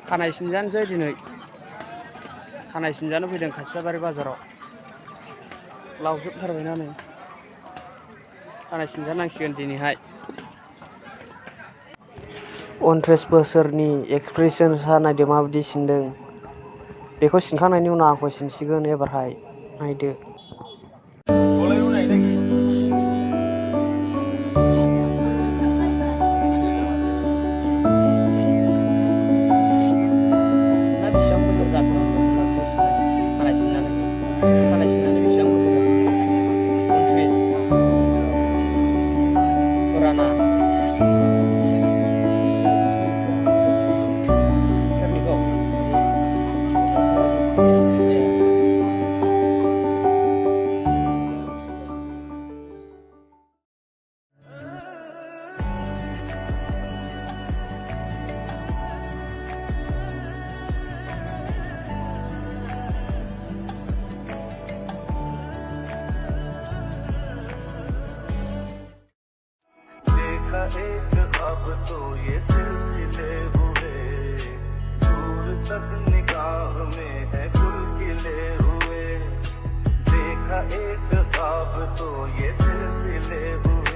खानाय सिनजानोसै दिनै खानाय सिनजानो फैदों खासियाबारि बाजाराव लावजोबथारबायना नै खानाय सिनजानांसिगोन दिनैहाय 29 बोसोरनि एक्सप्रेसनसा नायदो माबायदि सिनदों बेखौ सिनखांनायनि उनाव आंखौ सिनसिगोन एबारहाय नायदो एक अब तो ये सिलसिले हुए दूर तक निगाह में है गुलगिले हुए देखा एक अब तो ये सिलसिले हुए